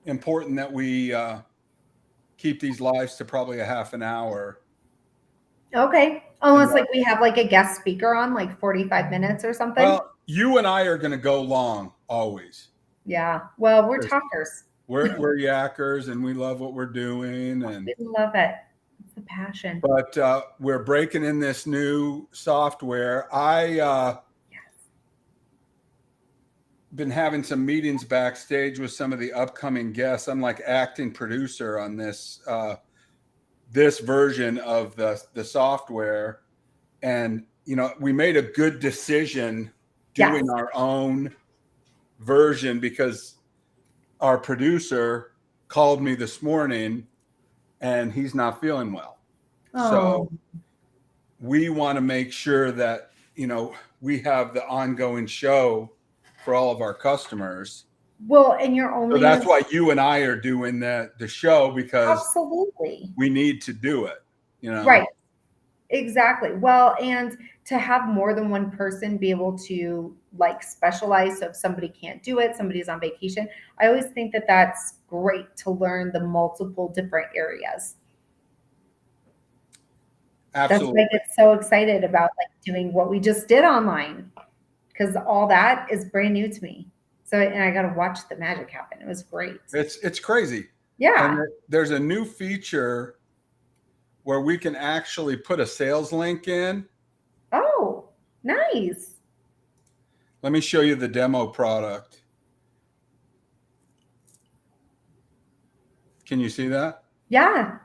important that we keep these lives to probably a half an hour. Okay. And Unless like we have like a guest speaker on like 45 minutes or something. well, you and I are going to go long always. Yeah. Well, we're talkers. We're yackers and we love what we're doing, We love it. It's the passion. but we're breaking in this new software. I Yes. been having some meetings backstage with some of the upcoming guests. I'm like acting producer on this version of the software, and we made a good decision doing Yes. our own version because our producer called me this morning and he's not feeling well. Oh. So we want to make sure that we have the ongoing show for all of our customers. Well, and you're So only that's why you and I are doing the show, because absolutely we need to do it. right. Exactly. Well, and to have more than one person be able to like specialize. So if somebody can't do it, somebody's on vacation. I always think that that's great to learn the multiple different areas. That's why Absolutely. I get so excited about like doing what we just did online because all that is brand new to me. So, and I got to watch the magic happen. It was great. It's crazy. And Yeah. there's a new feature where we can actually put a sales link in. Oh, nice. Let me show you the demo product. Can you see that? Yeah.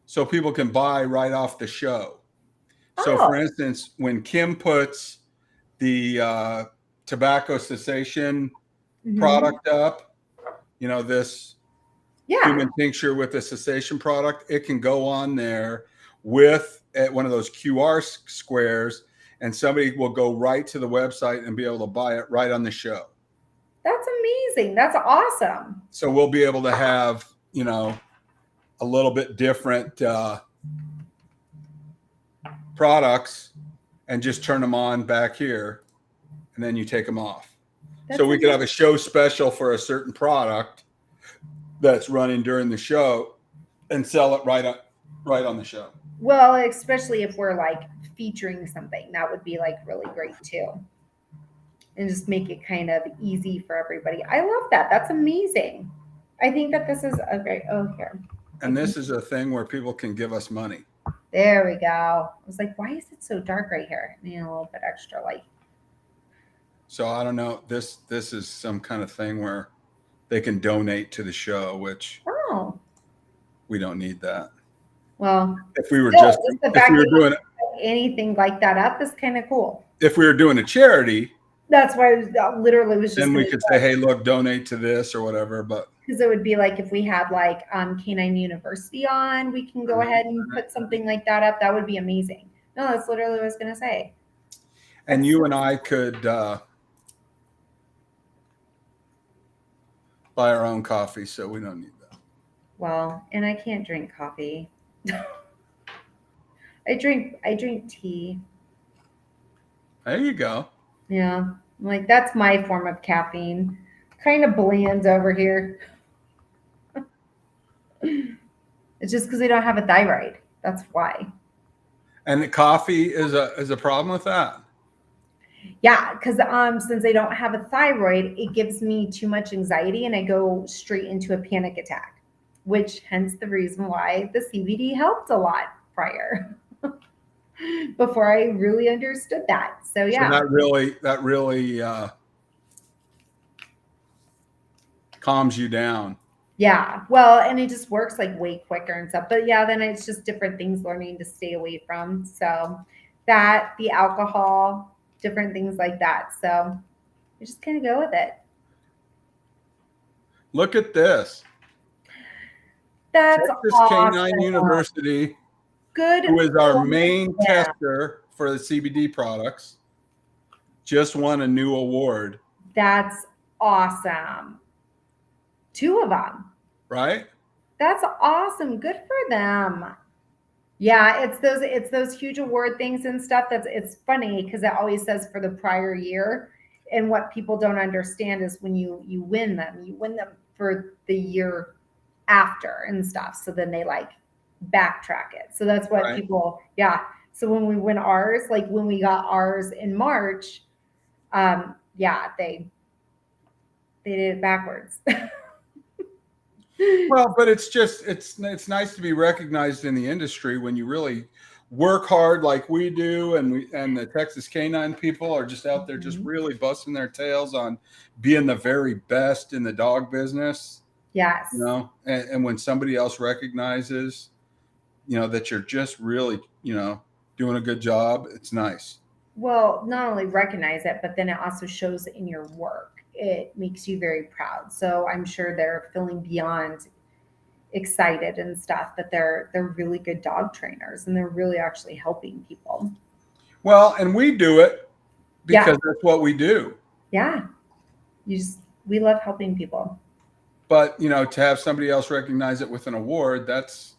So people can buy right off the show. So Oh, for instance, when Kim puts the tobacco cessation hmm, product up, this yeah. human tincture with a cessation product, it can go on there with one of those QR squares, and somebody will go right to the website and be able to buy it right on the show. That's amazing. That's awesome. So we'll be able to have, a little bit different products and just turn them on back here, and then you take them off. That's So we could have amazing. a show special for a certain product that's running during the show and sell it right on the show. Well, especially if we're like featuring something, that would be like really great too. And just make it kind of easy for everybody. I love that. That's amazing. I think that this is a great, oh, here. I And can, this is a thing where people can give us money. there we go. I was like, why is it so dark right here? I need a little bit extra light. So I don't know. This is some kind of thing where they can donate to the show, which Oh, we don't need that. well, If we were still, just just the if fact we were that you doing put anything like that up is kind of cool. if we were doing a charity, That's why I literally was just then going we to could say, hey, look, donate to this or whatever. But because it would be like if we had like Canine University on, we can go ahead and put something like that up. That would be amazing. No, that's literally what I was gonna say. and That's you so, and I could buy our own coffee, so we don't need that. well, and I can't drink coffee. I drink tea. There you go. Yeah. Like that's my form of caffeine. Kind of bland over here. It's just because I don't have a thyroid. That's why. And the coffee is a problem with that. Yeah, because since I don't have a thyroid, it gives me too much anxiety and I go straight into a panic attack, which hence the reason why the CBD helped a lot prior before I really understood that. So So yeah. that really calms you down. Yeah. Well, and it just works like way quicker and stuff. But yeah, then it's just different things learning to stay away from. So that, the alcohol, different things like that. So you just kind of go with it. Look at this. That's Texas Canine awesome. University, Good who is our for main them. tester for the CBD products, just won a new award, That's awesome. Two of them. right? That's awesome. Good for them. Yeah, it's those huge award things and stuff. It's funny because it always says for the prior year. And what people don't understand is when you win them for the year after and stuff. So then they like backtrack it. So that's what Right. people, yeah. So when we win ours, like when we got ours in March, yeah, they did it backwards. Well, but it's nice to be recognized in the industry when you really work hard like we do, and the Texas Canine people are just out there just really busting their tails on being the very best in the dog business. Yes. You know, and when somebody else recognizes, you know, that you're just really, you know, doing a good job, it's nice. Well, not only recognize it, but then it also shows in your work. It makes you very proud. So I'm sure they're feeling beyond excited and stuff that they're really good dog trainers and they're really actually helping people. Well, and we do it Yeah. because that's what we do. Yeah. We love helping people. But, you know, to have somebody else recognize it with an award, that's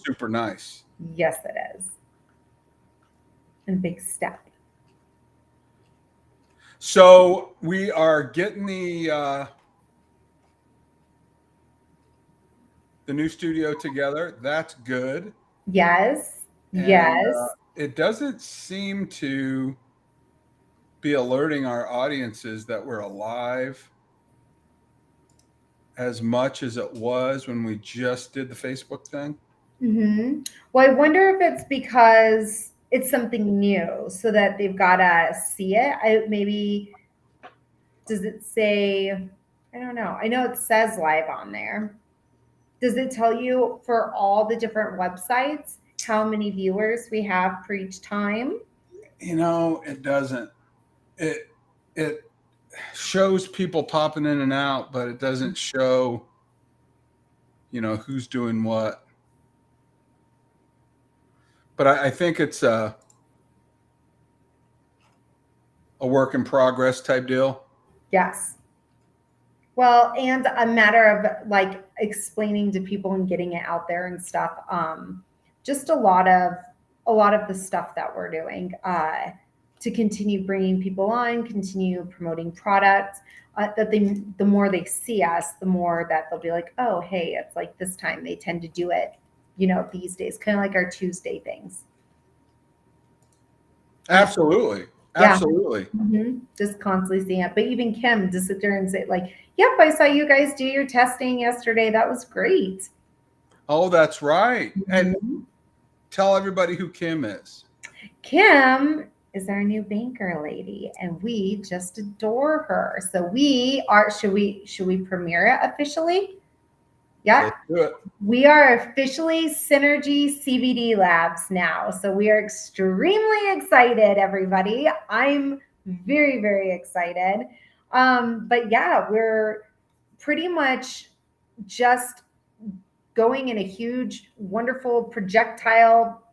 super nice. Yes, it is. And big step. So we are getting the new studio together. That's good. Yes. And, yes. It doesn't seem to be alerting our audiences that we're alive as much as it was when we just did the Facebook thing. Well, I wonder if it's because it's something new so that they've got to see it. Maybe, does it say, I don't know. I know it says live on there. Does it tell you for all the different websites how many viewers we have for each time? You know, it doesn't. It shows people popping in and out, but it doesn't show, you know, who's doing what. But I think it's a work in progress type deal. Yes. Well, and a matter of like explaining to people and getting it out there and stuff. Just a lot of the stuff that we're doing to continue bringing people on, continue promoting products. That the more they see us, the more that they'll be like, oh, hey, it's like this time. They tend to do it, you know, these days, kind of like our Tuesday things. Absolutely. Yeah. Absolutely. Just constantly seeing it. But even Kim just sit there and say, like, yep, I saw you guys do your testing yesterday. That was great. Oh, that's right. And tell everybody who Kim is. Kim is our new banker lady, and we just adore her. So we are, should we premiere it officially? Yeah. Let's do it. We are officially Synergy CBD Labs now. So we are extremely excited, everybody. I'm very, very excited. But yeah, we're pretty much just going in a huge, wonderful projectile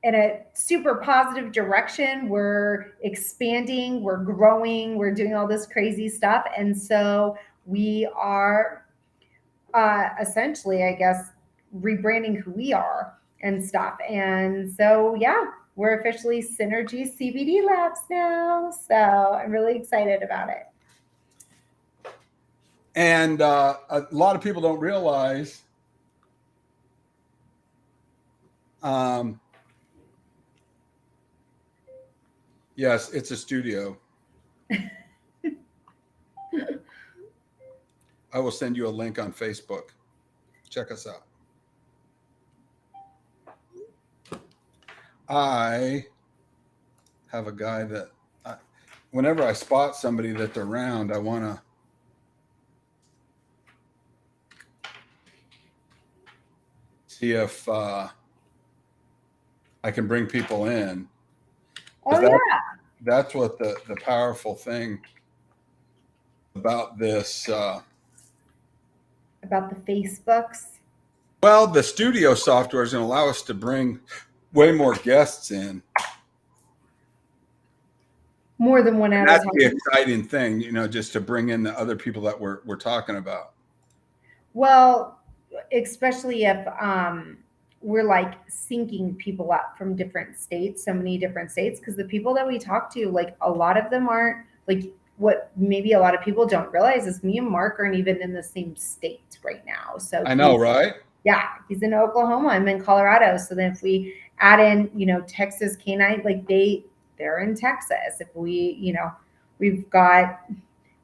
in a super positive direction. We're expanding, we're growing, we're doing all this crazy stuff. And so we are essentially, I guess, rebranding who we are and stuff. And so, yeah, we're officially Synergy CBD Labs now. So I'm really excited about it. And a lot of people don't realize yes, it's a studio. I will send you a link on Facebook. Check us out. I have a guy that whenever I spot somebody that they're around, I want to see if I can bring people in. Oh, yeah. That's what the powerful thing about this. About the Facebooks. Well, the studio software is going to allow us to bring way more guests in. More than one at a time. That's the exciting thing, you know, just to bring in the other people that we're talking about. Well, especially if we're like syncing people up from different states, so many different states, because the people that we talk to, like a lot of them aren't like what maybe a lot of people don't realize is me and Mark aren't even in the same state right now. So I know, right? yeah, he's in Oklahoma. I'm in Colorado. So then if we add in, Texas canine, like they're in Texas. If we, we've got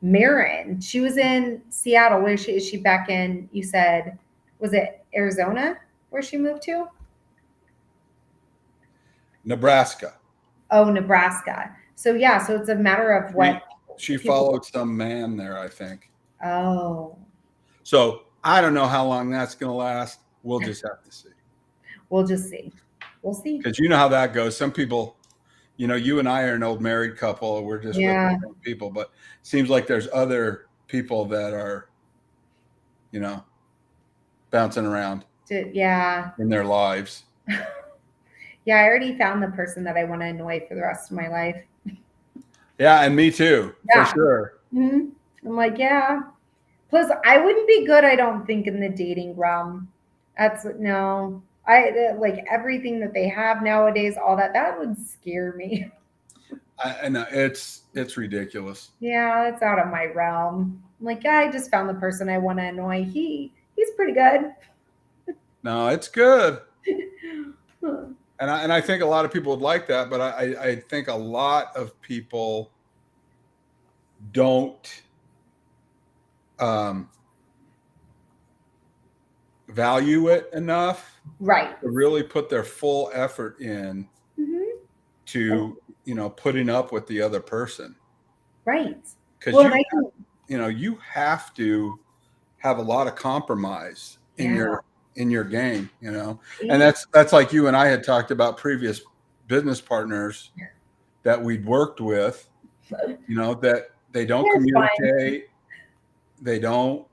Marin. She was in Seattle. Where is she back in? You said, was it Arizona where she moved to? Nebraska. Oh, Nebraska. So yeah, so it's a matter of what She people- followed some man there, I think. Oh, So I don't know how long that's going to last. We'll just have to see. we'll just see. We'll see. Because you know how that goes. Some people, you and I are an old married couple. We're just with the same people, but it seems like there's other people that are, bouncing around in their lives. Yeah, I already found the person that I want to annoy for the rest of my life. Yeah, and me too, for sure. Mm-hmm. I'm like, yeah. Plus, I wouldn't be good, I don't think, in the dating realm. No. I like everything that they have nowadays, all that would scare me. I know it's ridiculous. Yeah, it's out of my realm. I'm like, yeah, I just found the person I want to annoy. He's pretty good. No, it's good. And I think a lot of people would like that, but I think a lot of people don't value it enough, right, to really put their full effort in to putting up with the other person, right? because you have to have a lot of compromise in your game, and that's like you and I had talked about previous business partners that we'd worked with, that they don't communicate, they don't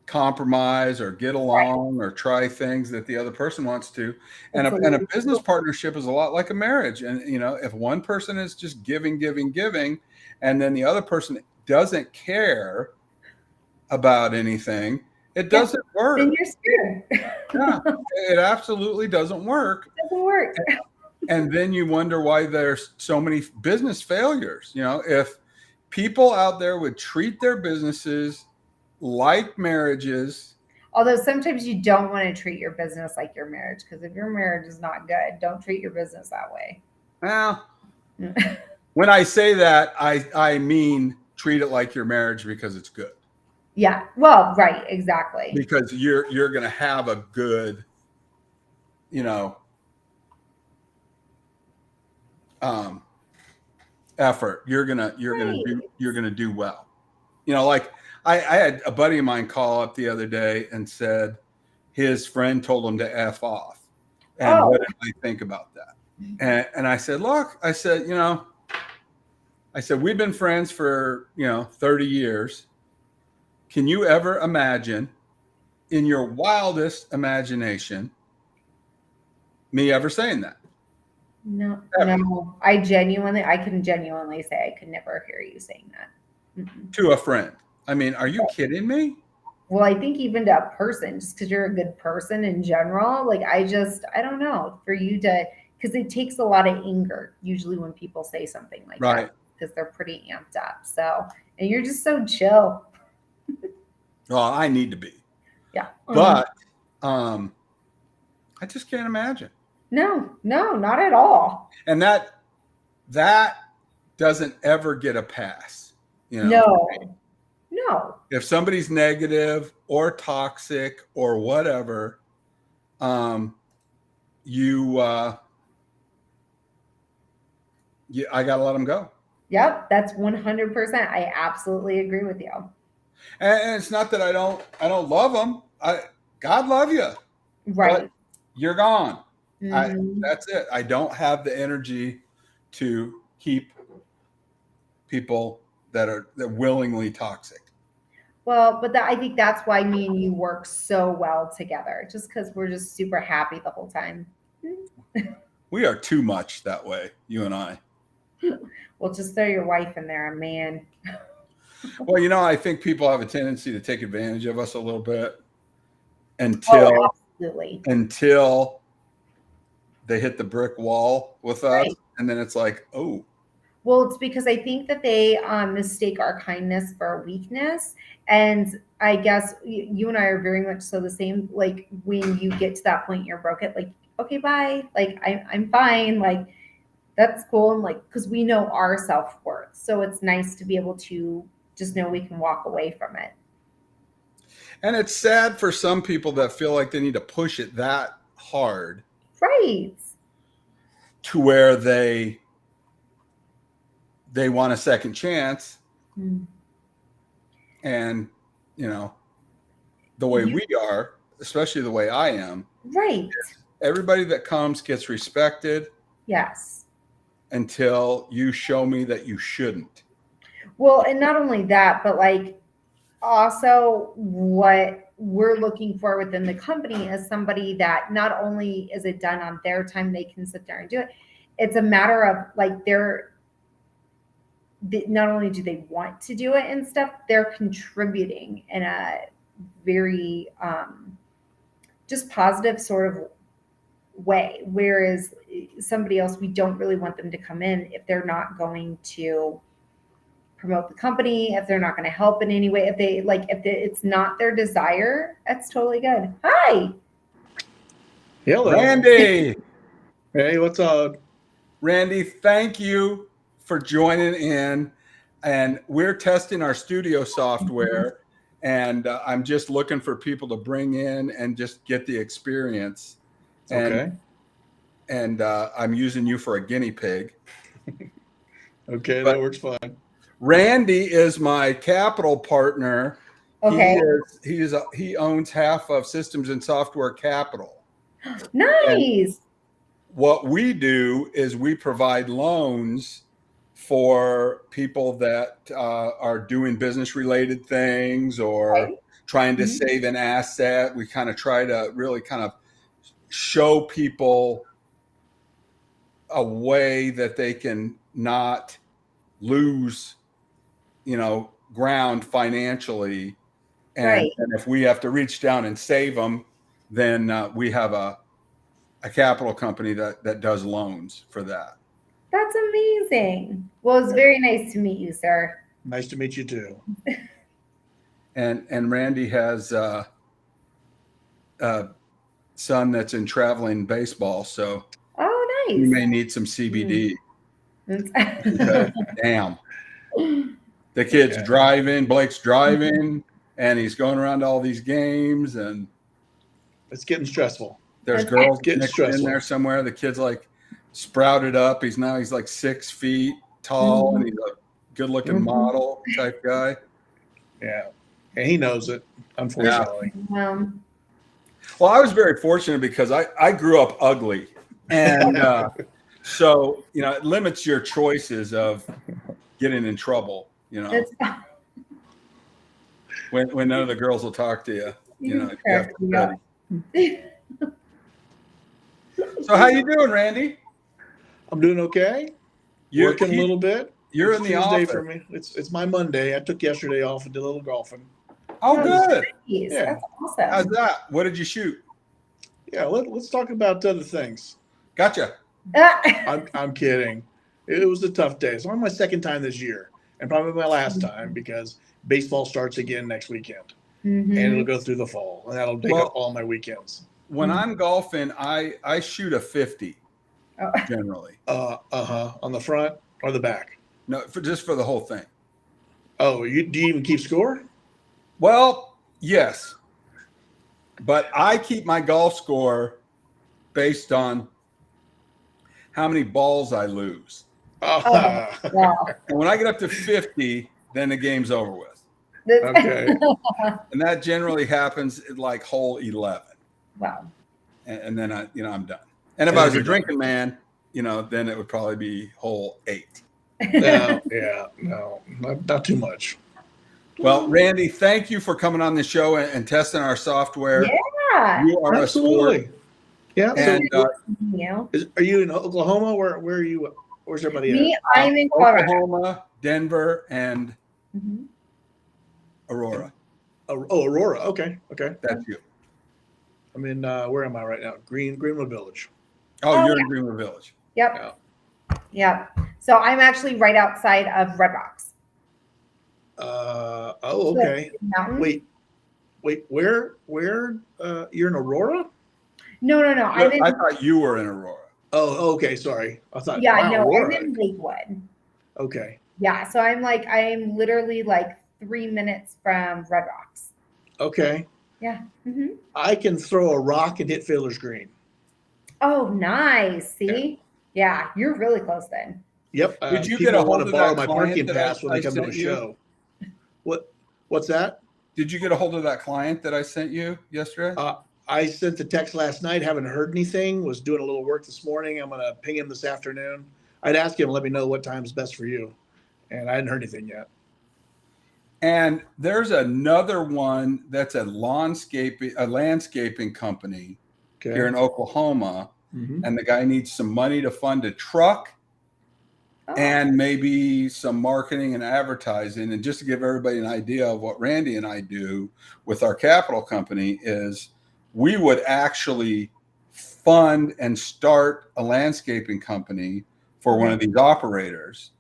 compromise or get along or try things that the other person wants to. And a business partnership is a lot like a marriage. And, if one person is just giving, and then the other person doesn't care about anything, it doesn't work. Then you're scared. Yeah, it absolutely doesn't work. It doesn't work. And then you wonder why there's so many business failures. If people out there would treat their businesses like marriages. Although sometimes you don't want to treat your business like your marriage, because if your marriage is not good, don't treat your business that way. Well, when I say that, I mean treat it like your marriage because it's good. Yeah. Well, right. Exactly. Because you're going to have a good, effort. You're gonna do well. Like I had a buddy of mine call up the other day and said his friend told him to F off. And what did I think about that? And I said, look, I said, we've been friends for 30 years. Can you ever imagine, in your wildest imagination, me ever saying that? No. I can genuinely say I could never hear you saying that. To a friend. I mean, are you kidding me? Well, I think even to a person, just because you're a good person in general, like I don't know, for you to, because it takes a lot of anger usually when people say something like that, because they're pretty amped up. So, and you're just so chill. Well, I need to be. Yeah. But I just can't imagine. No, not at all. And that doesn't ever get a pass. No. If somebody's negative or toxic or whatever, I got to let them go. Yep, that's 100%. I absolutely agree with you. And it's not that I don't love them. God love you. Right. But you're gone. That's it. I don't have the energy to keep people that are willingly toxic. Well, but I think that's why me and you work so well together, just because we're just super happy the whole time. We are too much that way, you and I. Well, just throw your wife in there, man. Well, I think people have a tendency to take advantage of us a little bit until they hit the brick wall with us. And then it's like, oh, Well, it's because I think that they mistake our kindness for a weakness. And I guess you and I are very much so the same. Like when you get to that point, you're broken. Like, okay, bye. Like I'm fine. Like that's cool. And like, because we know our self worth. So it's nice to be able to just know we can walk away from it. And it's sad for some people that feel like they need to push it that hard. Right. To where they want a second chance. Mm. And, the way we are, especially the way I am. Right. Everybody that comes gets respected. Yes. Until you show me that you shouldn't. Well, and not only that, but like also what we're looking for within the company is somebody that not only is it done on their time, they can sit there and do it. It's a matter of like not only do they want to do it and stuff, they're contributing in a very just positive sort of way. Whereas somebody else, we don't really want them to come in if they're not going to promote the company, if they're not going to help in any way, if it's not their desire, that's totally good. Hi. Hello. Randy. Hey, what's up? Randy, thank you for joining in. And we're testing our studio software. And I'm just looking for people to bring in and just get the experience. Okay. And I'm using you for a guinea pig. Okay, that works fine. Randy is my capital partner. Okay. He owns half of Systems and Software Capital. Nice. And what we do is we provide loans for people that are doing business related things or trying to save an asset. We kind of try to really kind of show people a way that they can not lose, ground financially. And if we have to reach down and save them, then we have a capital company that does loans for that. That's amazing. Well, it's very nice to meet you, sir. Nice to meet you too. And Randy has a son that's in traveling baseball, so nice. you may need some CBD. Damn. The kid's driving, Blake's driving, and he's going around to all these games, and it's getting stressful. There's girls getting in there somewhere. The kid's like sprouted up. He's like 6 feet tall, and he's a good-looking model type guy. Yeah, and he knows it, unfortunately. Yeah. Well, I was very fortunate because I grew up ugly, and so it limits your choices of getting in trouble. When none of the girls will talk to you, you have to be ready. So how you doing, Randy? I'm doing okay. Working a little bit. You're it's in the Tuesday office for me. It's my Monday. I took yesterday off and did a little golfing. Oh, good. Nice. Yeah. That's awesome. How's that? What did you shoot? Yeah, let's talk about other things. Gotcha. I'm kidding. It was a tough day. It's only my second time this year, and probably my last time because baseball starts again next weekend, and it'll go through the fall, and that'll take up all my weekends. When I'm golfing, I shoot a 50 generally. On the front or the back? No, just for the whole thing. Oh, do you even keep score? Well, yes, but I keep my golf score based on how many balls I lose. Wow. And when I get up to 50, then the game's over with. Okay. And that generally happens at like hole 11. Wow. And then I'm done. And if I was a drinking man, then it would probably be hole 8. No, not too much. Well, Randy, thank you for coming on the show and testing our software. Yeah, you are absolutely. A sport. Yeah. And are you in Oklahoma? Where are you? Where's everybody at? Me, I'm in Colorado. Oklahoma, Denver, and Aurora. Aurora. Okay. That's you. I'm in. Where am I right now? Greenwood Village. Oh, you're in Greenwood Village. Yep. So I'm actually right outside of Red Rocks. Oh, okay. Mountain. Wait, where, you're in Aurora? No. I'm in. I thought you were in Aurora. Oh, okay. Sorry. I thought, Yeah, wow, no, Aurora. I'm in Lakewood. Okay. Yeah, so I'm literally like 3 minutes from Red Rocks. Okay. Yeah. hmm I can throw a rock and hit Fiddler's Green. Oh, nice. See? Yeah, you're really close then. Yep. Did you get People a want hold to of borrow that my client parking that pass when I they come to a sent you? show. What's that? Did you get a hold of that client that I sent you yesterday? I sent the text last night, haven't heard anything, was doing a little work this morning. I'm going to ping him this afternoon. I'd ask him, let me know what time's best for you. And I hadn't heard anything yet. And there's another one that's a landscaping company here in Oklahoma. Mm-hmm. And the guy needs some money to fund a truck and maybe some marketing and advertising. And just to give everybody an idea of what Randy and I do with our capital company is we would actually fund and start a landscaping company for one of these operators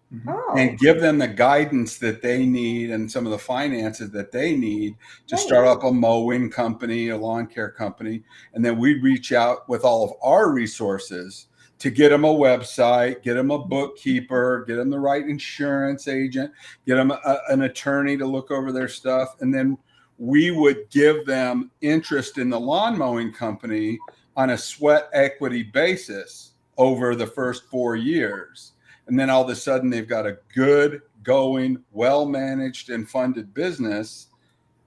and give them the guidance that they need and some of the finances that they need to start up a mowing company, a lawn care company. And then we'd reach out with all of our resources to get them a website, get them a bookkeeper, get them the right insurance agent, get them an attorney to look over their stuff. And then we would give them interest in the lawn mowing company on a sweat equity basis over the first 4 years. And then all of a sudden they've got a good going, well-managed and funded business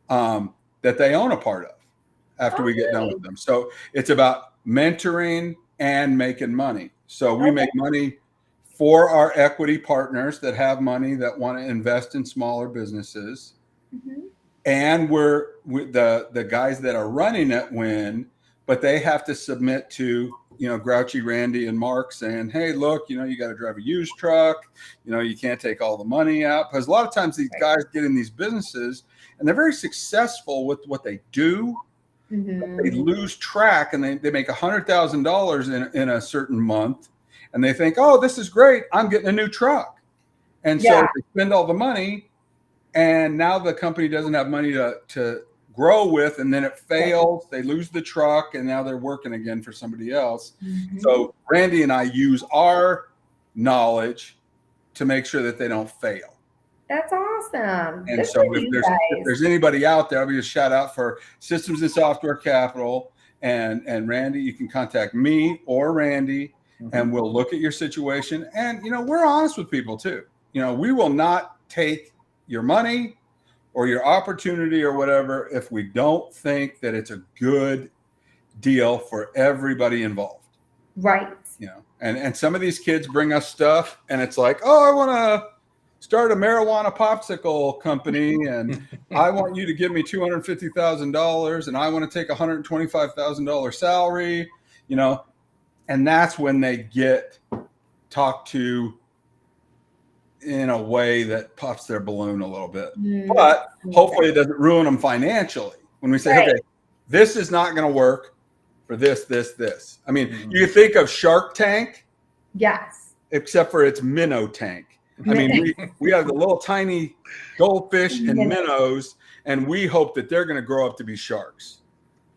that they own a part of after we get done with them. So it's about mentoring and making money. So we make money for our equity partners that have money that want to invest in smaller businesses. And the guys that are running it win, but they have to submit to, Grouchy Randy and Mark saying, hey, look, you got to drive a used truck. You can't take all the money out. Because a lot of times these guys get in these businesses and they're very successful with what they do. They lose track and they make $100,000 in a certain month. And they think, oh, this is great. I'm getting a new truck. And so they spend all the money. And now the company doesn't have money to grow with, and then it fails. They lose the truck, and now they're working again for somebody else. So Randy and I use our knowledge to make sure that they don't fail. That's awesome. And so if there's anybody out there, I'll be a shout out for Systems and Software Capital and Randy. You can contact me or Randy, and we'll look at your situation. And we're honest with people too. We will not take your money or your opportunity or whatever if we don't think that it's a good deal for everybody involved. Right. And some of these kids bring us stuff and it's like, oh, I want to start a marijuana popsicle company and I want you to give me $250,000 and I want to take $125,000 salary, and that's when they get talked to in a way that puffs their balloon a little bit, but hopefully it doesn't ruin them financially. When we say, okay, this is not going to work for this. I mean, you think of Shark Tank, yes, except for it's minnow tank. I mean, we have the little tiny goldfish and minnows, and we hope that they're going to grow up to be sharks,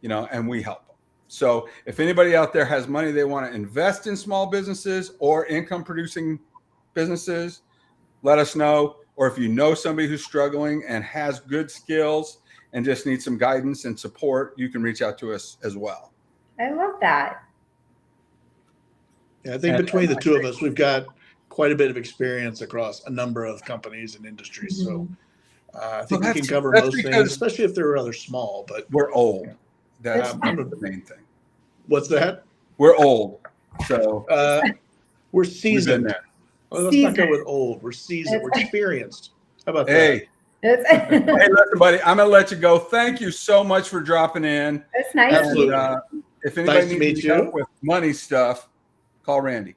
and we help them. So if anybody out there has money they want to invest in small businesses or income producing businesses, let us know. Or if you know somebody who's struggling and has good skills and just needs some guidance and support, you can reach out to us as well. I love that. Yeah, I think between the two of us, we've got quite a bit of experience across a number of companies and industries. So I think we can cover most things, especially if they're rather small. But we're old. That's the main thing. What's that? We're old. So we're seasoned. Well, let's not go with old. We're seasoned. We're experienced. How about that? Hey, listen, buddy, I'm going to let you go. Thank you so much for dropping in. It's nice. Absolutely. If anybody needs help with money stuff, call Randy.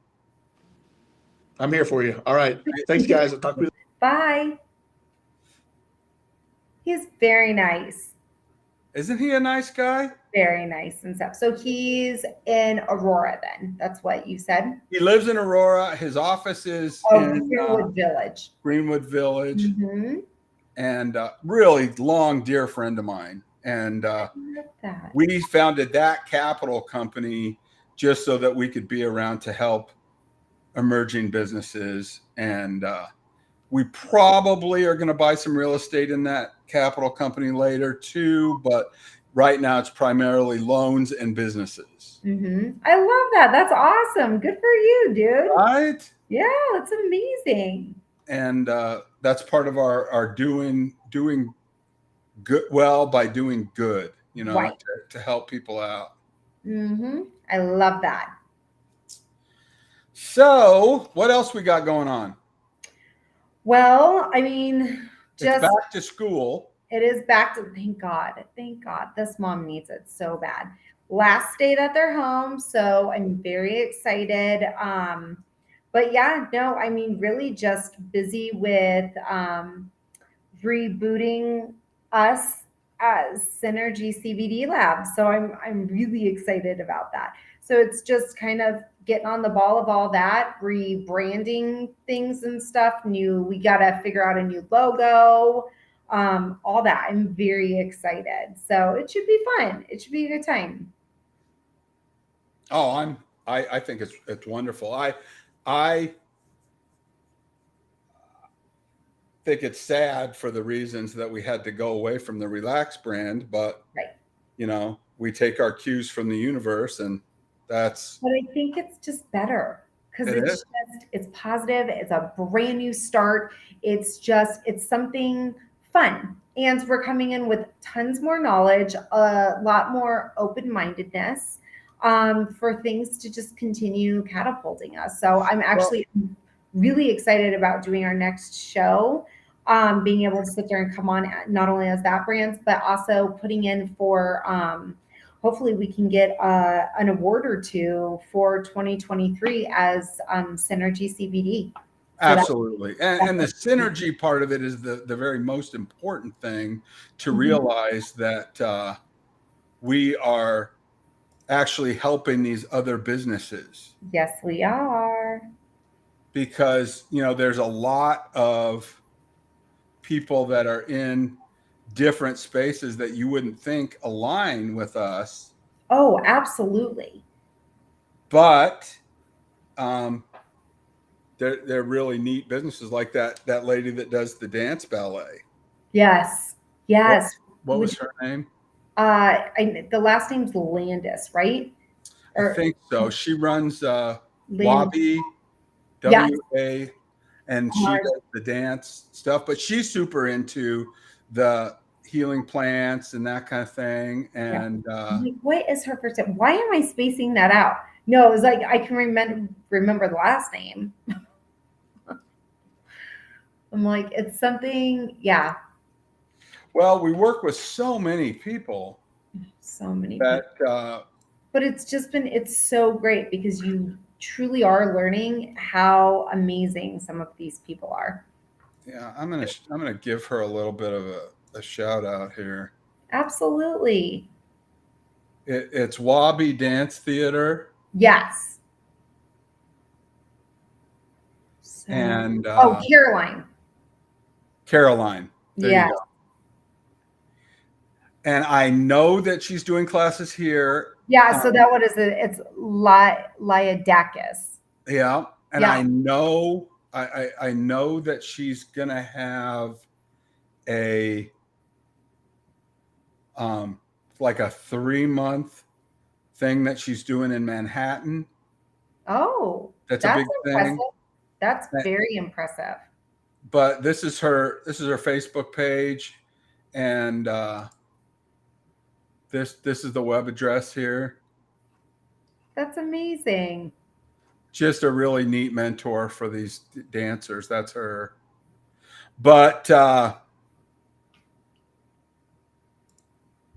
I'm here for you. All right. Thanks, guys. I'll talk to you. Bye. He's very nice. Isn't he a nice guy? Very nice and stuff. So he's in Aurora then. That's what you said? He lives in Aurora. His office is Oh, in Greenwood Village. Greenwood Village. Mm-hmm. And really long, dear friend of mine. And I love that. we founded that capital company just so that we could be around to help emerging businesses. And we probably are going to buy some real estate in that capital company later too. But right now it's primarily loans and businesses. Mm-hmm. I love that. That's awesome. Good for you, dude. Right? Yeah, that's amazing. And that's part of our doing good well by doing good, Right. to help people out. Mm-hmm. I love that. So what else we got going on? Well, I mean, It's back to school. it is back to, thank God. Thank God. This mom needs it so bad. Last day that they're home. So I'm very excited. But yeah, no, I mean, really just busy with rebooting us as Synergy CBD Lab. So I'm really excited about that. So it's just kind of getting on the ball of all that, rebranding things and stuff. We got to figure out a new logo, all that. I'm very excited. So it should be fun. It should be a good time. Oh, I think it's wonderful. I think it's sad for the reasons that we had to go away from the Relax brand, but Right. We take our cues from the universe, and that's. But I think it's just better because It it's it's positive. It's a brand new start. It's something fun. And we're coming in with tons more knowledge, a lot more open-mindedness for things to just continue catapulting us. So I'm actually really excited about doing our next show, being able to sit there and come on not only as that brand, but also putting in for hopefully we can get an award or two for 2023 as Synergy CBD. So Absolutely. And the synergy part of it is the very most important thing to realize that we are actually helping these other businesses. Yes, we are. Because, there's a lot of people that are in different spaces that you wouldn't think align with us. Oh, absolutely. But they're really neat businesses, like that lady that does the dance ballet. Yes. Yes. What was her name? The last name's Landis, right? I think so. She runs Landis. Wabi, Yes. WA, and she does the dance stuff, but she's super into the healing plants and that kind of thing. And Like, what is her first name? Why am I spacing that out? No, it was like I can remember the last name. I'm like, it's something, yeah. Well, we work with so many people. So many that people. But it's so great because you truly are learning how amazing some of these people are. Yeah, I'm gonna give her a little bit of a shout out here. Absolutely. It's Wabi Dance Theater. Yes. So, and Caroline. Caroline. There Yeah. you go. And I know that she's doing classes here. Yeah, so what is it? It's Liadakis. Yeah. And Yeah. I know that she's gonna have a like a 3-month thing that she's doing in Manhattan. Oh, that's a big impressive. thing. That's very impressive. But this is her Facebook page, and this is the web address here. That's amazing. Just a really neat mentor for these dancers. That's her. But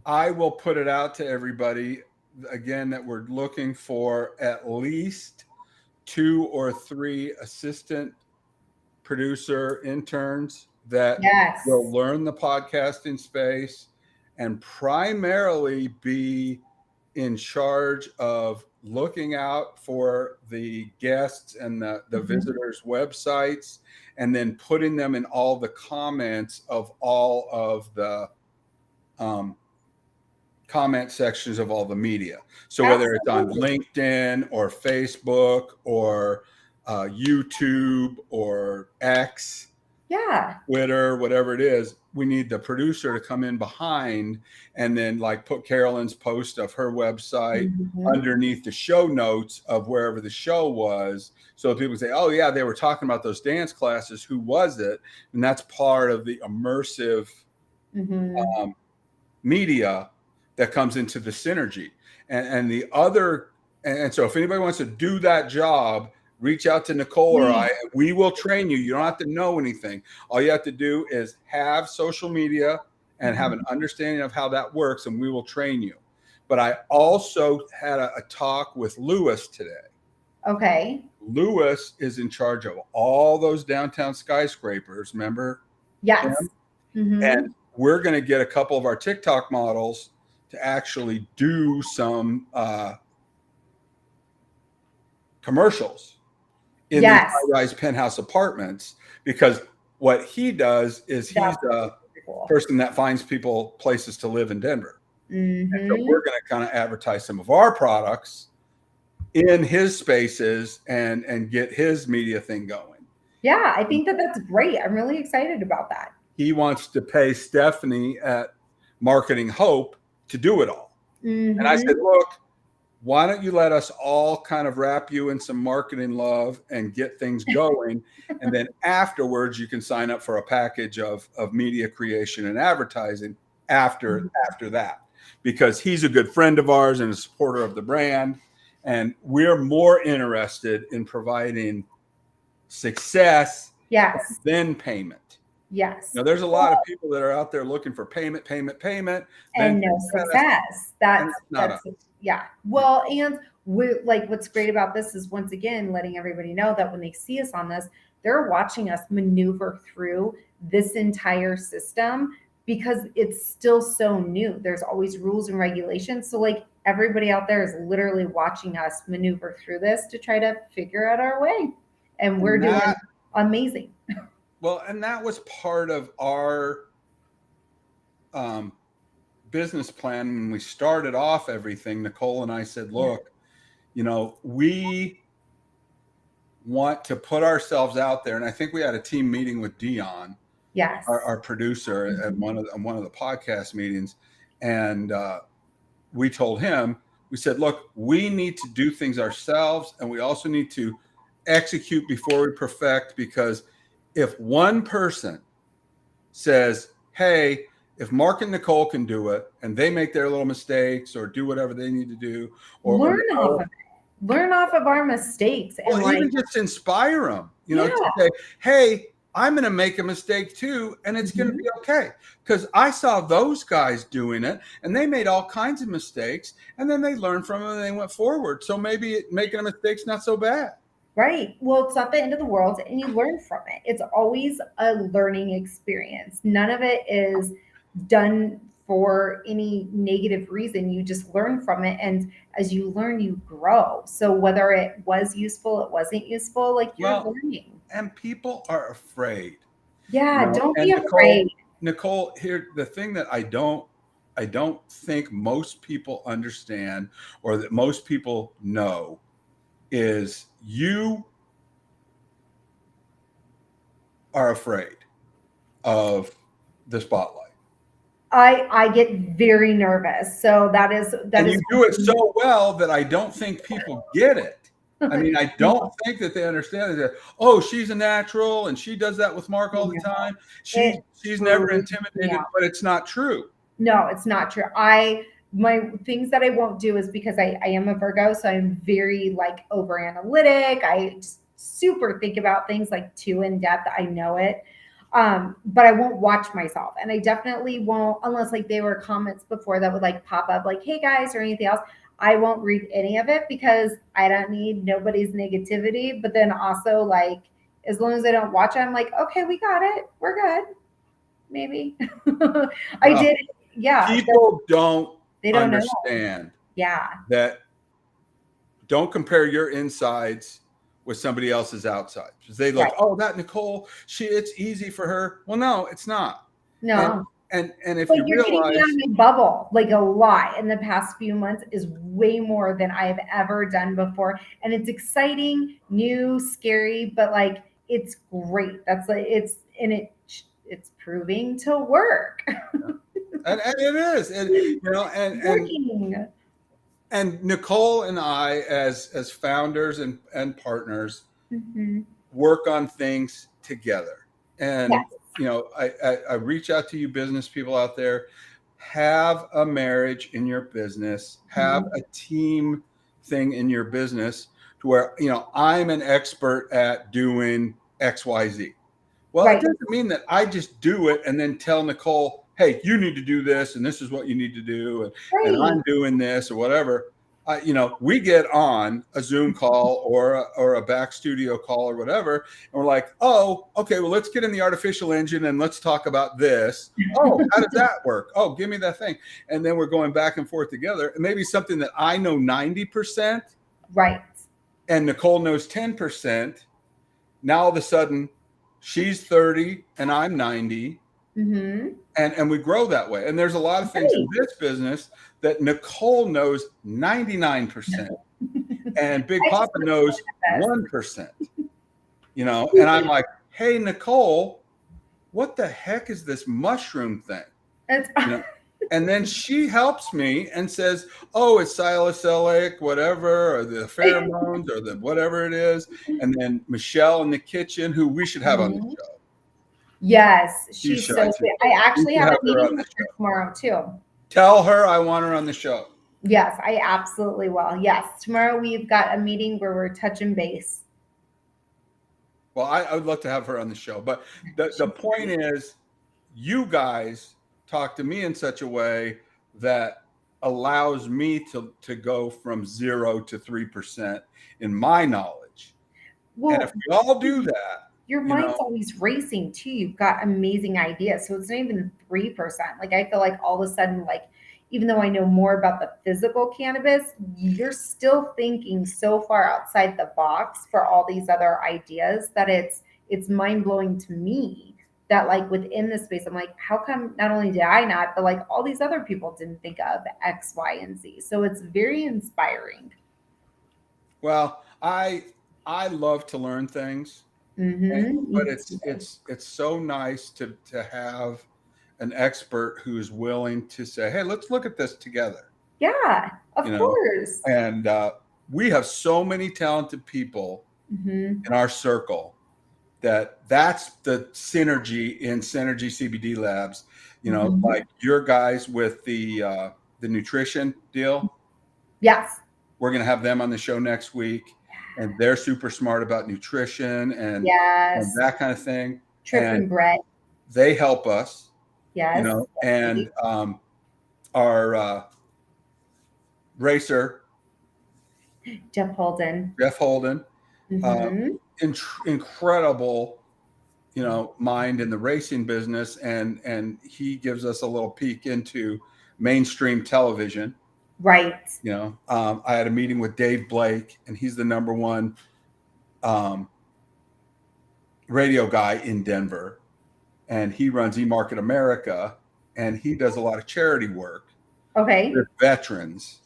I will put it out to everybody again that we're looking for at least 2 or 3 assistant producer interns that will learn the podcasting space and primarily be in charge of looking out for the guests and the visitors' websites, and then putting them in all the comments of all of the comment sections of all the media. So whether it's on LinkedIn or Facebook or YouTube or X, Twitter, whatever it is, we need the producer to come in behind and then like put Carolyn's post of her website underneath the show notes of wherever the show was. So people say, oh yeah, they were talking about those dance classes. Who was it? And that's part of the immersive media that comes into the synergy. And the other, and so if anybody wants to do that job, reach out to Nicole or I. We will train you. You don't have to know anything. All you have to do is have social media and have an understanding of how that works, and we will train you. But I also had a talk with Lewis today. Okay. Lewis is in charge of all those downtown skyscrapers, remember? Yes. And we're going to get a couple of our TikTok models to actually do some commercials in these high-rise penthouse apartments, because what he does is he's a person that finds people places to live in Denver. And so we're going to kind of advertise some of our products in his spaces and get his media thing going. Yeah, I think that's great. I'm really excited about that. He wants to pay Stephanie at Marketing Hope to do it all. And I said, look, why don't you let us all kind of wrap you in some marketing love and get things going? And then afterwards, you can sign up for a package of media creation and advertising after that, because he's a good friend of ours and a supporter of the brand. And we're more interested in providing success than payment. Yes. Now, there's a lot of people that are out there looking for payment, and no success. That's Well, and we like, what's great about this is, once again, letting everybody know that when they see us on this, they're watching us maneuver through this entire system, because it's still so new. There's always rules and regulations. So like, everybody out there is literally watching us maneuver through this to try to figure out our way. And we're doing amazing. Well, and that was part of our business plan when we started off everything. Nicole and I said, look, we want to put ourselves out there. And I think we had a team meeting with Dion, our producer, at one of the podcast meetings. And we told him, we said, look, we need to do things ourselves, and we also need to execute before we perfect, because if one person says, hey, if Mark and Nicole can do it, and they make their little mistakes or do whatever they need to do, or learn off of our mistakes, and even just inspire them, to say, hey, I'm going to make a mistake too, and it's going to be okay, because I saw those guys doing it, and they made all kinds of mistakes, and then they learned from them and they went forward. So maybe making a mistake's not so bad. Right. Well, it's not the end of the world, and you learn from it. It's always a learning experience. None of it is done for any negative reason. You just learn from it. And as you learn, you grow. So whether it was useful, it wasn't useful, like you're learning. And people are afraid. Yeah. Don't be afraid. Nicole, here, the thing that I don't think most people understand, or that most people know, is you are afraid of the spotlight. I get very nervous. So that is you do it so well that I don't think people get it. I mean, I don't think that they understand that. Oh, she's a natural, and she does that with Mark all the time. She's never intimidated, but it's not true. No, it's not true. My things that I won't do is because I am a Virgo, so I'm very like over analytic. I just super think about things like too in depth. I know it. But I won't watch myself, and I definitely won't, unless like there were comments before that would like pop up like, hey guys, or anything else. I won't read any of it, because I don't need nobody's negativity. But then also, like, as long as I don't watch it, I'm like, okay, we got it. We're good. Maybe. I did. yeah, People don't they don't know. understand Yeah. that. Don't compare your insides with somebody else's outsides. They look, Right. oh, that Nicole, it's easy for her. Well, no, it's not. No. And if But you you're getting me realize, out of my bubble like a lot in the past few months is way more than I've ever done before. And it's exciting, new, scary, but like it's great. That's like it's proving to work. and it is, and Working. and Nicole and I, as founders and partners, Mhm. work on things together. And Yes. I reach out to you business people out there. Have a marriage in your business. Have a team thing in your business to where I'm an expert at doing XYZ. Well, Right. it doesn't mean that I just do it and then tell Nicole, hey, you need to do this and this is what you need to do, and Right. I'm doing this or whatever. We get on a Zoom call or a back studio call or whatever, and we're like, oh, okay, well, let's get in the artificial engine and let's talk about this. Oh, how does that work? Oh, give me that thing. And then we're going back and forth together. And maybe something that I know 90%, Right. and Nicole knows 10%. Now all of a sudden, she's 30 and I'm 90. Mm-hmm. And we grow that way. And there's a lot of things in this business that Nicole knows 99%, and Big Papa knows 1%. And I'm like, hey, Nicole, what the heck is this mushroom thing? And then she helps me and says, oh, it's salicylic, whatever, or the pheromones, or the whatever it is. And then Michelle in the kitchen, who we should have on the show. Yes, she's so good. I actually have a meeting with her tomorrow too. Tell her I want her on the show. Yes, I absolutely will. Yes, tomorrow we've got a meeting where we're touching base. Well, I would love to have her on the show. But the point is, you guys talk to me in such a way that allows me to go from 0 to 3% in my knowledge. Well, and if we all do that, your mind's always racing too. You've got amazing ideas. So it's not even 3%. Like I feel like all of a sudden, like, even though I know more about the physical cannabis, you're still thinking so far outside the box for all these other ideas that it's mind-blowing to me that like within the space, I'm like, how come not only did I not, but like all these other people didn't think of X, Y, and Z. So it's very inspiring. Well, I love to learn things. Mm-hmm. But it's so nice to have an expert who's willing to say, hey, let's look at this together. Yeah, of course. And we have so many talented people in our circle that's the synergy in Synergy CBD Labs. Like your guys with the nutrition deal. Yes. We're going to have them on the show next week. And they're super smart about nutrition and that kind of thing. Trip and Brett. They help us. Yes. And our racer, Jeff Holden. Incredible, mind in the racing business. And he gives us a little peek into mainstream television. Right. I had a meeting with Dave Blake, and he's the number one radio guy in Denver, and he runs eMarket America, and he does a lot of charity work with veterans.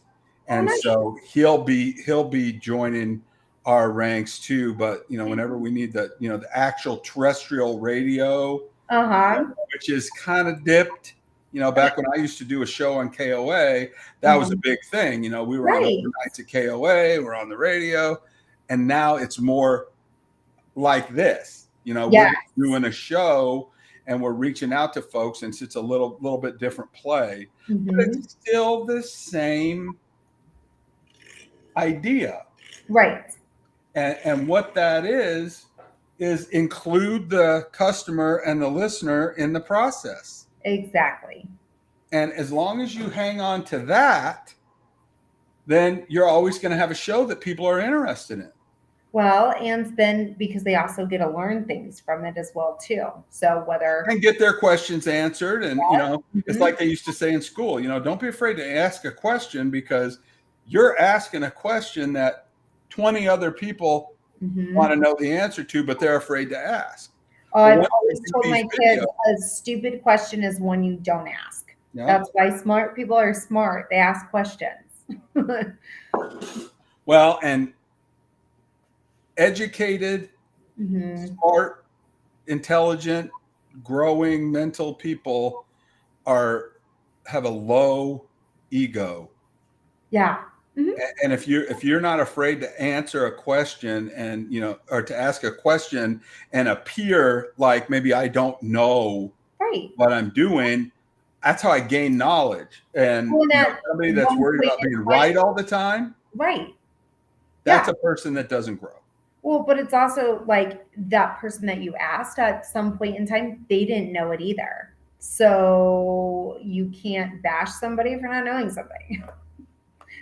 And so he'll be joining our ranks too. But whenever we need the actual terrestrial radio, which is kind of dipped. Back when I used to do a show on KOA, that was a big thing. We were on overnights at KOA, we're on the radio, and now it's more like this. We're doing a show and we're reaching out to folks, and it's a little bit different play, but it's still the same idea. Right. And what that is include the customer and the listener in the process. Exactly. And as long as you hang on to that, then you're always going to have a show that people are interested in. Well, and then because they also get to learn things from it as well too. So whether And get their questions answered. And, it's Mhm. like they used to say in school, don't be afraid to ask a question, because you're asking a question that 20 other people want Mhm. to know the answer to, but they're afraid to ask. Oh, But I've once we always do told these my kids videos, a stupid question is one you don't ask. yeah. That's why smart people are smart. They ask questions. Well, and educated, Hmm. smart, intelligent, growing mental people are have a low ego. Yeah. Hmm. And if you're not afraid to answer a question, and or to ask a question and appear like maybe I don't know Right. what I'm doing, that's how I gain knowledge. And Well, at somebody that's one worried point about in being time, right all the time, right. that's Yeah. a person that doesn't grow. Well, but it's also like that person that you asked at some point in time, they didn't know it either. So you can't bash somebody for not knowing something.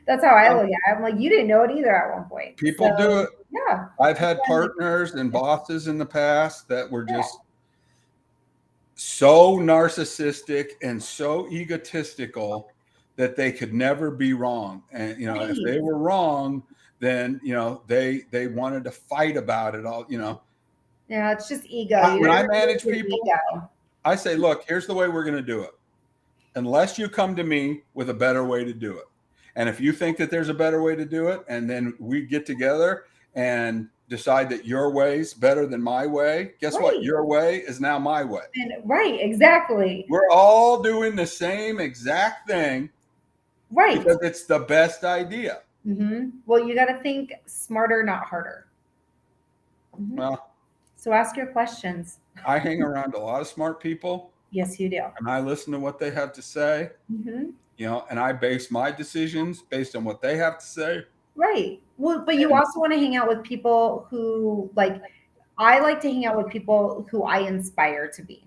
That's how I Well, look at it. I'm like, you didn't know it either at one point. people do So it. yeah. I've had partners and bosses in the past that were Yeah. just so narcissistic and so egotistical that they could never be wrong. And if Right. they were wrong, then they wanted to fight about it all. Yeah, it's just ego. You When gotta I remove manage your people, ego. I say, look, here's the way we're going to do it. Unless you come to me with a better way to do it. And if you think that there's a better way to do it, and then we get together and decide that your way's better than my way, guess what? Right. Your way is now my way. And right, exactly. We're all doing the same exact thing Right. because it's the best idea. Well, you gotta think smarter, not harder. Mhm. Well, So ask your questions. I hang around a lot of smart people Yes, you do. and I listen to what they have to say, Hmm. and I base my decisions based on what they have to say. Right. Well, but you And also want to hang out with people who I like to hang out with people who I inspire to be.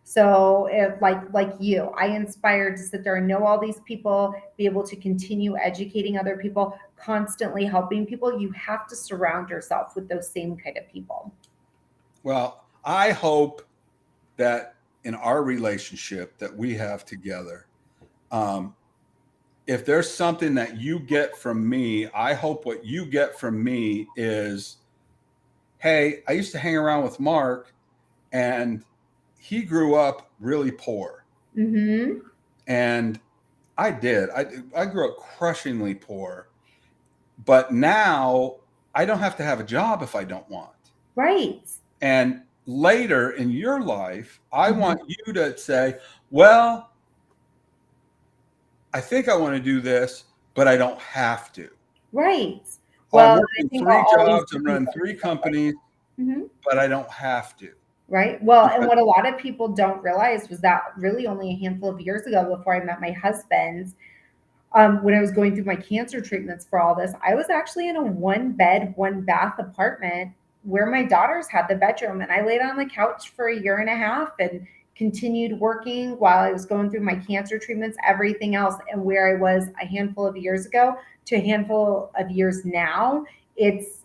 So if like you, I inspire to sit there and know all these people, be able to continue educating other people, constantly helping people. You have to surround yourself with those same kind of people. well, I hope that in our relationship that we have together, um, if there's something that you get from me, I hope what you get from me is, hey, I used to hang around with Mark and he grew up really poor. Mm-hmm. And I did. I grew up crushingly poor. But now I don't have to have a job if I don't want. Right. And later in your life, I Mhm. want you to say, well, I think I want to do this, but I don't have to. Right. I'm Well, I working think I'll 3 always jobs, I'm be running 3 companies, Mhm. but I don't have to. Right. Well, and Because, what a lot of people don't realize was that really only a handful of years ago, before I met my husband, when I was going through my cancer treatments for all this, I was actually in a 1 bed, 1 bath apartment where my daughters had the bedroom. And I laid on the couch for a year and a half and continued working while I was going through my cancer treatments, everything else. And where I was a handful of years ago to a handful of years now, it's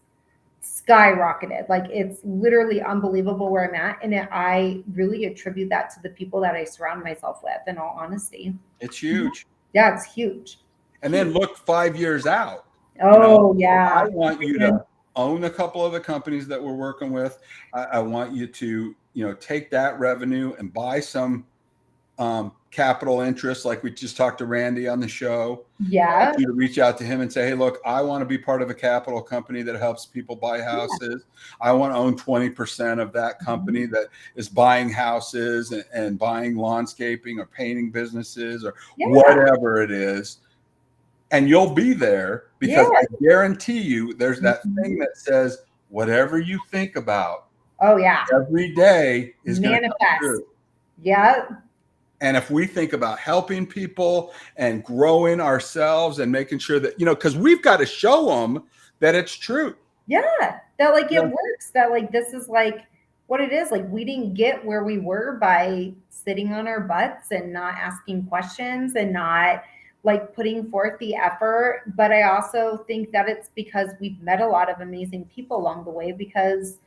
skyrocketed. Like it's literally unbelievable where I'm at. And I really attribute that to the people that I surround myself with, in all honesty. it's huge. Yeah, it's huge. And then look 5 years out. Oh, I yeah. want you to own a couple of the companies that we're working with. I want you to, take that revenue and buy some capital interest, like we just talked to Randy on the show. I Yeah. want you to reach out to him and say, hey, look, I want to be part of a capital company that helps people buy houses. I want to own 20% of that company that is buying houses and buying landscaping or painting businesses or Yeah. whatever it is. And you'll be there because Yeah. I guarantee you there's that thing Mhm. that says, whatever you think about Oh, yeah. every day is going to come Manifest. true. Yeah. And if we think about helping people and growing ourselves and making sure that, because we've got to show them that it's true. Yeah. That it Yeah. works. That this is what it is. Like we didn't get where we were by sitting on our butts and not asking questions and not like putting forth the effort. But I also think that it's because we've met a lot of amazing people along the way, because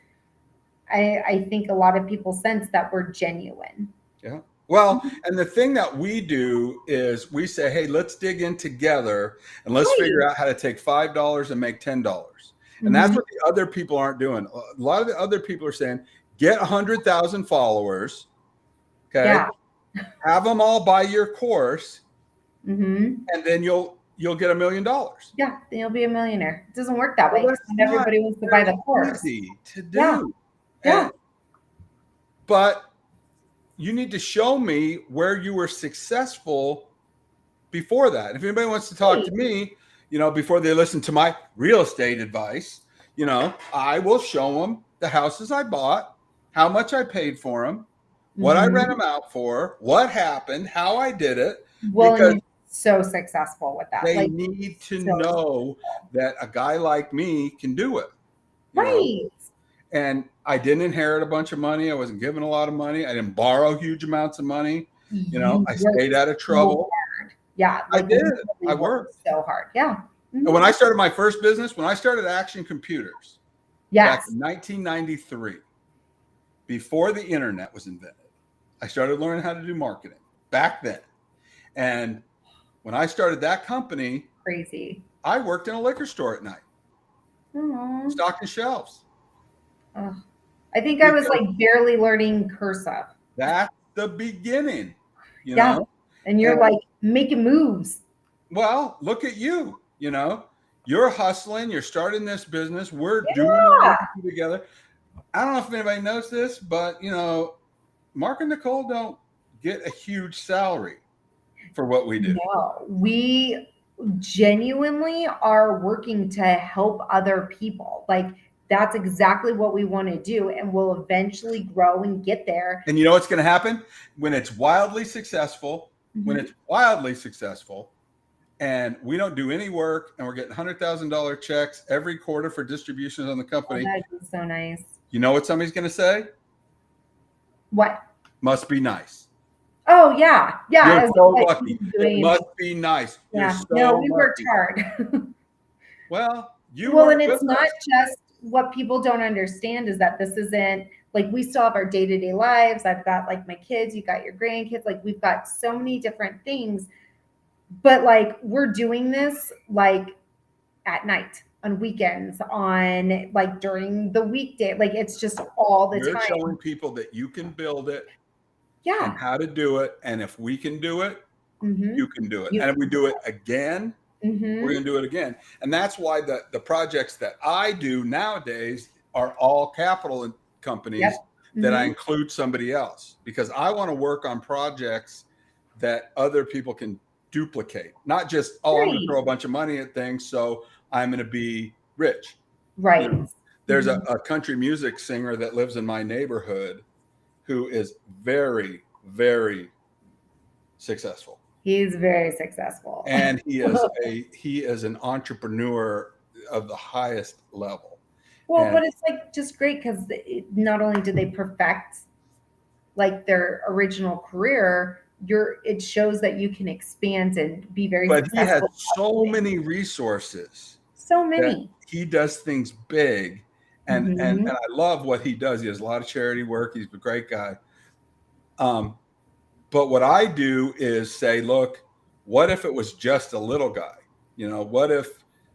I think a lot of people sense that we're genuine. Yeah. Well, and the thing that we do is we say, hey, let's dig in together and let's figure out how to take $5 and make $10. And that's what the other people aren't doing. A lot of the other people are saying, get 100,000 followers. Okay. Yeah. Have them all buy your course. Mm-hmm. And then you'll get $1 million. Yeah. Then you'll be a millionaire. It doesn't work that way. Well, Not everybody wants to buy the course. Easy to do. Yeah. Yeah. But you need to show me where you were successful before that. If anybody wants to talk to me, before they listen to my real estate advice, I will show them the houses I bought, how much I paid for them, what I rent them out for, what happened, how I did it. Well, because you're so successful with that. they need to know that a guy like me can do it. Right. And I didn't inherit a bunch of money. I wasn't given a lot of money. I didn't borrow huge amounts of money. I stayed out of trouble. Yeah. I did. I worked so hard. Yeah. And when I started my first business, when I started Action Computers back in 1993, before the internet was invented, I started learning how to do marketing back then. And when I started that company, crazy, I worked in a liquor store at night, stocking shelves. I think I was like barely learning cursive. That's the beginning, you know? And you're like making moves. Well, look at you, you're hustling, you're starting this business. We're doing it together. I don't know if anybody knows this, but Mark and Nicole don't get a huge salary for what we do. No, we genuinely are working to help other people. Like, that's exactly what we want to do, and we'll eventually grow and get there. And you know what's going to happen when it's wildly successful? When it's wildly successful, and we don't do any work, and we're getting $100,000 checks every quarter for distributions on the company. That is so nice. You know what somebody's going to say? What? Must be nice. Oh yeah, yeah. You're so lucky. It must be nice. Yeah. So no, we lucky. worked hard. Well, and it's not just what people don't understand is that this isn't like, we still have our day-to-day lives. I've got like my kids, you got your grandkids, like we've got so many different things, but like we're doing this like at night, on weekends, on like during the weekday, like it's just all the You're time. showing people that you can build it, yeah, and how to do it, and if we can do it, you can do it. And if we do it again, we're going to do it again. And that's why the projects that I do nowadays are all capital companies that I include somebody else, because I want to work on projects that other people can duplicate, not just, I'm going to throw a bunch of money at things, so I'm going to be rich. Right. There's a country music singer that lives in my neighborhood who is very, very successful. He's very successful. And he is an entrepreneur of the highest level. Well, but it's like just great because not only do they perfect like their original career, it shows that you can expand and be very successful. But he has so many resources. So many. He does things big. And I love what he does. He does a lot of charity work. He's a great guy. But what I do is say, look, what if it was just a little guy? What if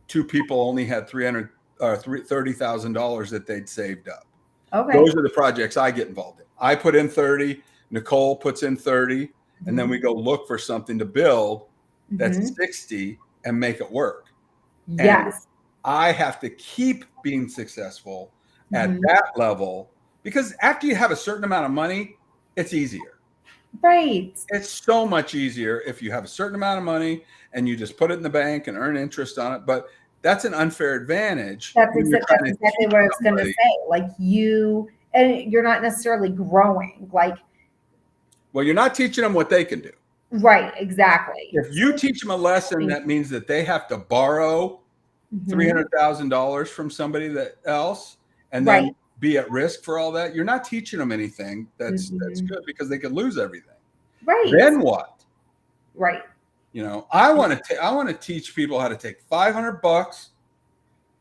two people only had $30,000 that they'd saved up? Okay. Those are the projects I get involved in. I put in 30, Nicole puts in 30, and then we go look for something to build that's 60 and make it work. Yes. And I have to keep being successful at that level, because after you have a certain amount of money, it's easier. Right. It's so much easier if you have a certain amount of money and you just put it in the bank and earn interest on it. But that's an unfair advantage. That's exactly what I was going to say. Like you're not necessarily growing. Like, well, you're not teaching them what they can do. Right. Exactly. If you teach them a lesson, that means that they have to borrow $300,000 from somebody else and then be at risk for all that. You're not teaching them anything that's good, because they could lose everything. Right. Then what? Right. I want to teach people how to take $500,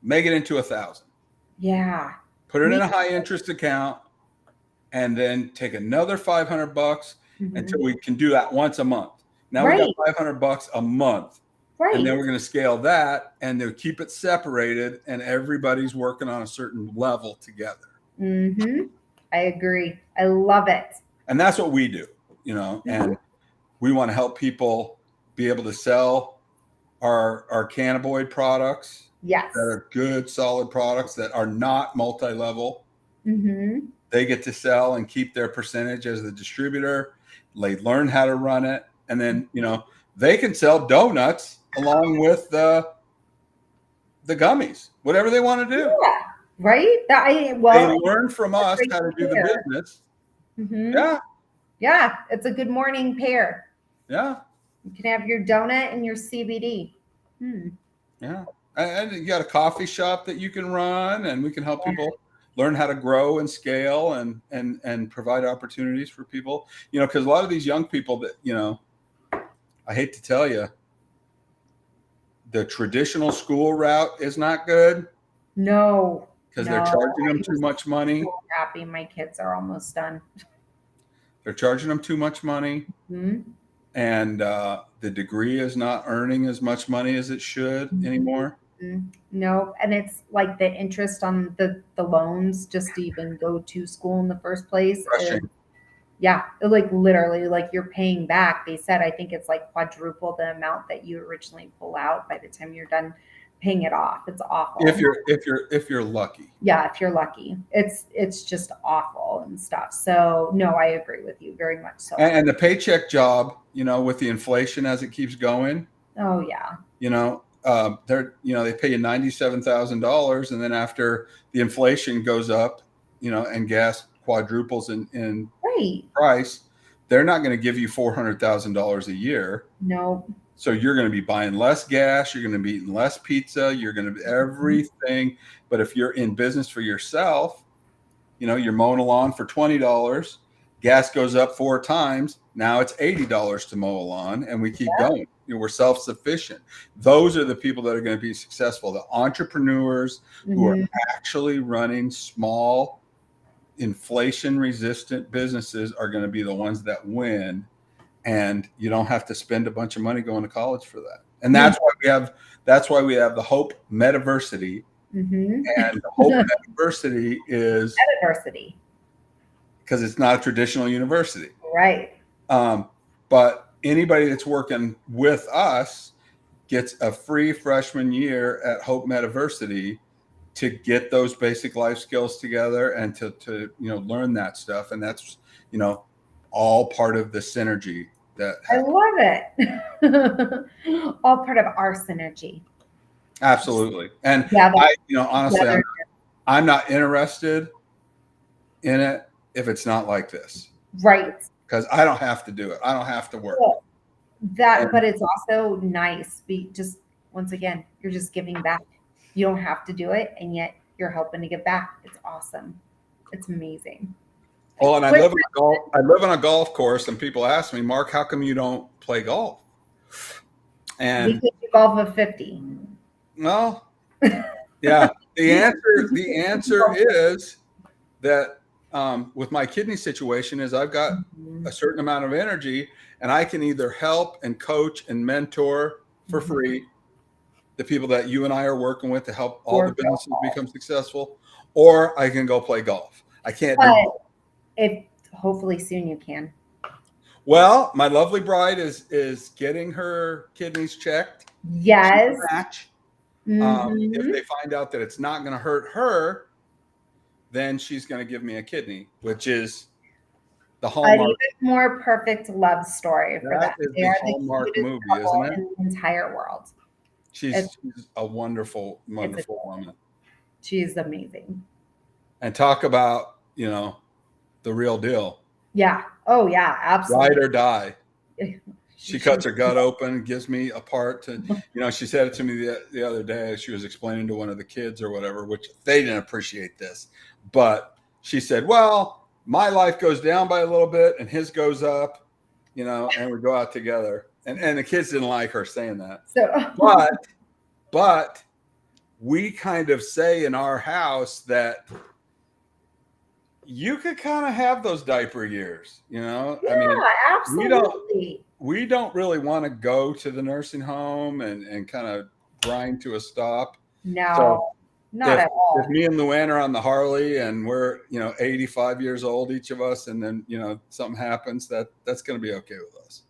make it into $1,000. Yeah. Put it in a high interest account, and then take another $500 until we can do that once a month. Now we got $500 a month. Right. And then we're going to scale that, and they'll keep it separated, and everybody's working on a certain level together. I agree. I love it. And that's what we do, and we want to help people be able to sell our cannabinoid products. Yes. That are good, solid products that are not multi-level. They get to sell and keep their percentage as the distributor. They learn how to run it. And then, they can sell donuts along with the gummies, whatever they want to do. Yeah, right. They learn from us how to do the business. Yeah. It's a good morning pair. Yeah. You can have your donut and your CBD. Yeah. And you got a coffee shop that you can run, and we can help people learn how to grow and scale and provide opportunities for people, because a lot of these young people that, I hate to tell you, the traditional school route is not good. No. Because they're charging them too much money. So happy my kids are almost done. They're charging them too much money. And the degree is not earning as much money as it should anymore. No. And it's like the interest on the loans just to even go to school in the first place. Like literally, like you're paying back. They said, I think it's like quadruple the amount that you originally pull out by the time you're done paying it off. It's awful. If you're lucky. Yeah, if you're lucky. It's just awful and stuff. So no, I agree with you very much so. And the paycheck job, with the inflation as it keeps going. Oh yeah. They pay you $97,000, and then after the inflation goes up, and gas quadruples in price, they're not going to give you $400,000 a year. No. So you're going to be buying less gas. You're going to be eating less pizza. You're going to be everything. But if you're in business for yourself, you're mowing a lawn for $20. Gas goes up 4 times. Now it's $80 to mow a lawn, and we keep going. We're self-sufficient. Those are the people that are going to be successful. The entrepreneurs who are actually running small, inflation-resistant businesses are going to be the ones that win. And you don't have to spend a bunch of money going to college for that. And that's why we have the Hope Metaversity. And the Hope Metaversity is because it's not a traditional university. Right. But anybody that's working with us gets a free freshman year at Hope Metaversity to get those basic life skills together and to learn that stuff. And that's, all part of the synergy. I love it. All part of our synergy. Absolutely. And honestly, I'm not interested in it if it's not like this. Right. Because I don't have to do it. I don't have to work. But it's also nice. Just once again, you're just giving back. You don't have to do it, and yet you're helping to give back. It's awesome. It's amazing. Well, and I live on a golf course, and people ask me, Mark, how come you don't play golf? And because you golf a 50. Well, yeah. The answer is that with my kidney situation is I've got a certain amount of energy, and I can either help and coach and mentor for free the people that you and I are working with to help all the businesses become successful, or I can go play golf. I can't do both. If hopefully soon you can. Well, my lovely bride is getting her kidneys checked. Yes. If they find out that it's not going to hurt her, then she's going to give me a kidney, which is the Hallmark. An even more perfect love story for that. Is the Hallmark movie, isn't it? In the entire world. She's a wonderful, wonderful woman. She's amazing. And talk about, the real deal. Yeah. Oh, yeah. Absolutely. Ride or die. She cuts her gut open, gives me a part to, she said it to me the other day. She was explaining to one of the kids or whatever, which they didn't appreciate this. But she said, well, my life goes down by a little bit and his goes up. and we go out together. And the kids didn't like her saying that. So, But we kind of say in our house that you could kind of have those diaper years, yeah, I mean, absolutely. we don't really want to go to the nursing home and kind of grind to a stop. No, So not at all. If me and Luann are on the Harley and we're 85 years old each of us, and then something happens, that's going to be okay with us.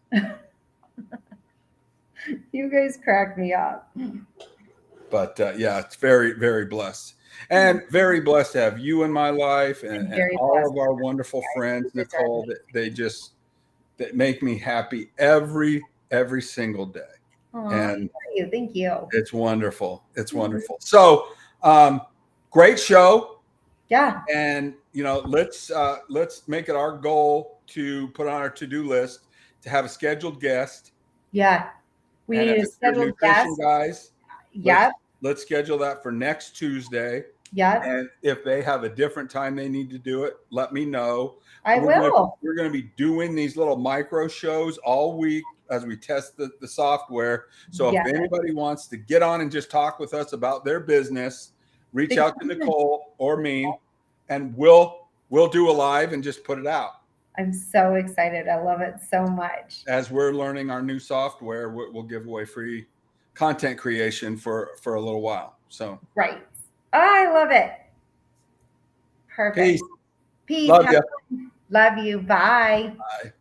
You guys crack me up. But yeah, it's very, very blessed, and very blessed to have you in my life, and all of our wonderful friends, Nicole. That make me happy every single day. Aww, And thank you. it's wonderful. It's wonderful. So, great show. Yeah. And let's make it our goal to put on our to-do list to have a scheduled guest. Yeah. We need a scheduled guest, guys. Yep. Let's schedule that for next Tuesday. Yep. And if they have a different time they need to do it, let me know. I will. We're going to be doing these little micro shows all week as we test the software. So if anybody wants to get on and just talk with us about their business, reach out to Nicole or me, and we'll do a live and just put it out. I'm so excited. I love it so much. As we're learning our new software, we'll give away free content creation for a little while. So right. I love it. Perfect. Peace. Peace. Love you. Love you. Bye. Bye.